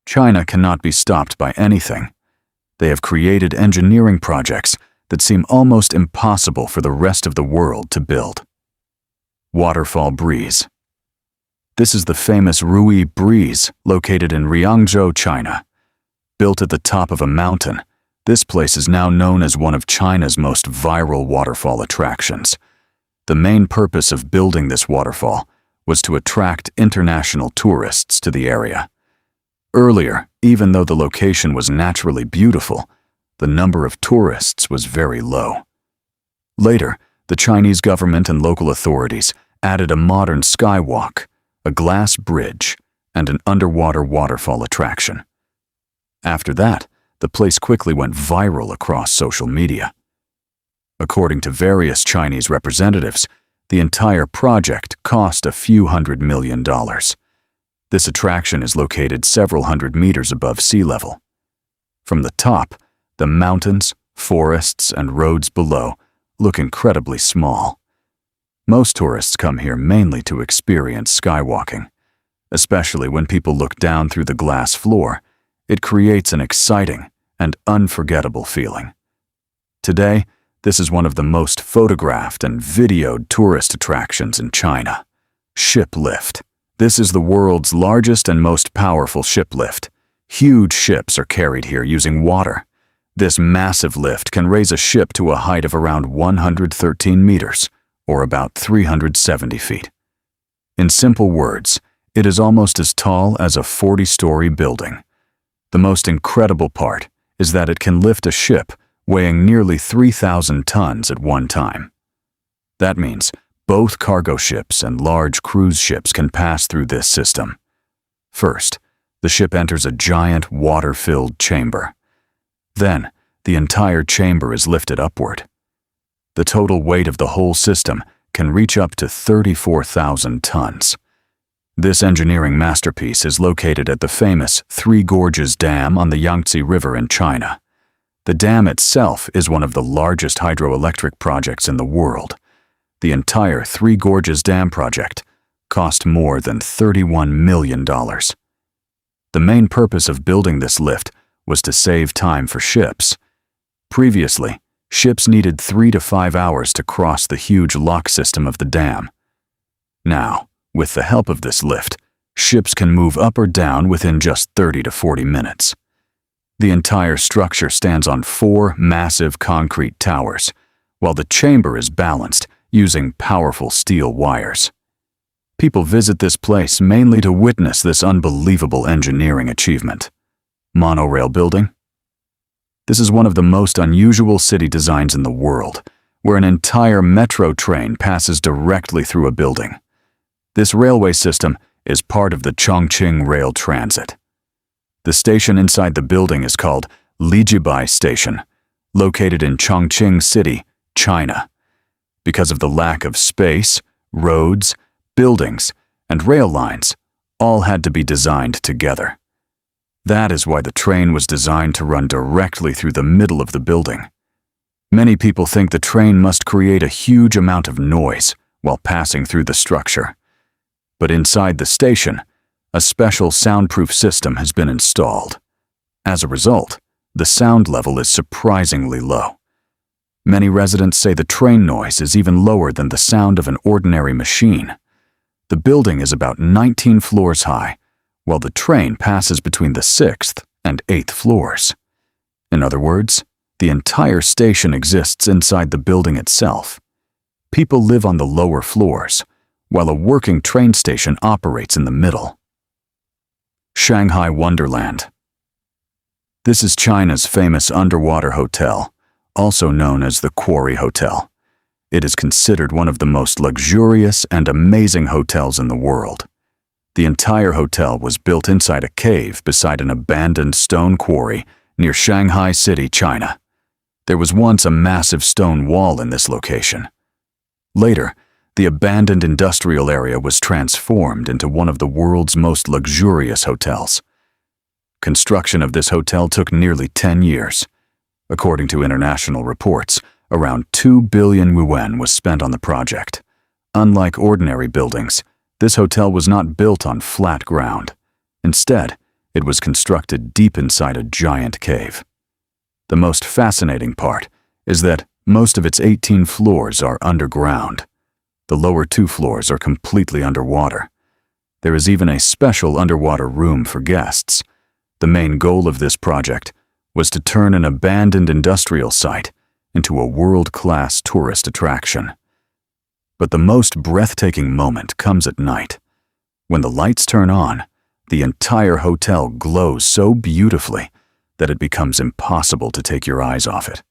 China cannot be stopped by anything. They have created engineering projects that seem almost impossible for the rest of the world to build. Waterfall Breeze. This is the famous Rui Breeze located in Riangzhou, China. Built at the top of a mountain, this place is now known as one of China's most viral waterfall attractions. The main purpose of building this waterfall was to attract international tourists to the area. Earlier, even though the location was naturally beautiful, the number of tourists was very low. Later, the Chinese government and local authorities added a modern skywalk, a glass bridge, and an underwater waterfall attraction. After that, the place quickly went viral across social media. According to various Chinese representatives, the entire project cost a few $100 million. This attraction is located several hundred meters above sea level. From the top, the mountains, forests, and roads below look incredibly small. Most tourists come here mainly to experience skywalking. Especially when people look down through the glass floor, it creates an exciting and unforgettable feeling. Today, this is one of the most photographed and videoed tourist attractions in China. Ship lift. This is the world's largest and most powerful ship lift. Huge ships are carried here using water. This massive lift can raise a ship to a height of around 113 meters, or about 370 feet. In simple words, it is almost as tall as a 40-story building. The most incredible part is that it can lift a ship weighing nearly 3,000 tons at one time. That means both cargo ships and large cruise ships can pass through this system. First, the ship enters a giant water-filled chamber. Then, the entire chamber is lifted upward. The total weight of the whole system can reach up to 34,000 tons. This engineering masterpiece is located at the famous Three Gorges Dam on the Yangtze River in China. The dam itself is one of the largest hydroelectric projects in the world. The entire Three Gorges Dam project cost more than $31 million. The main purpose of building this lift was to save time for ships. Previously, ships needed 3 to 5 hours to cross the huge lock system of the dam. Now, with the help of this lift, ships can move up or down within just 30 to 40 minutes. The entire structure stands on 4 massive concrete towers, while the chamber is balanced using powerful steel wires. People visit this place mainly to witness this unbelievable engineering achievement. Monorail building. This is one of the most unusual city designs in the world, where an entire metro train passes directly through a building. This railway system is part of the Chongqing Rail Transit. The station inside the building is called Lijibai Station, located in Chongqing City, China. Because of the lack of space, roads, buildings, and rail lines, all had to be designed together. That is why the train was designed to run directly through the middle of the building. Many people think the train must create a huge amount of noise while passing through the structure. But inside the station, a special soundproof system has been installed. As a result, the sound level is surprisingly low. Many residents say the train noise is even lower than the sound of an ordinary machine. The building is about 19 floors high, while the train passes between the 6th and 8th floors. In other words, the entire station exists inside the building itself. People live on the lower floors, while a working train station operates in the middle. Shanghai Wonderland. This is China's famous underwater hotel, also known as the Quarry Hotel. It is considered one of the most luxurious and amazing hotels in the world. The entire hotel was built inside a cave beside an abandoned stone quarry near Shanghai City, China. There was once a massive stone wall in this location. Later, the abandoned industrial area was transformed into one of the world's most luxurious hotels. Construction of this hotel took nearly 10 years. According to international reports, around 2 billion yuan was spent on the project. Unlike ordinary buildings, this hotel was not built on flat ground. Instead, It was constructed deep inside a giant cave. The most fascinating part is that most of its 18 floors are underground. The lower 2 floors are completely underwater. There is even a special underwater room for guests. The main goal of this project was to turn an abandoned industrial site into a world-class tourist attraction. But the most breathtaking moment comes at night. When the lights turn on, the entire hotel glows so beautifully that it becomes impossible to take your eyes off it.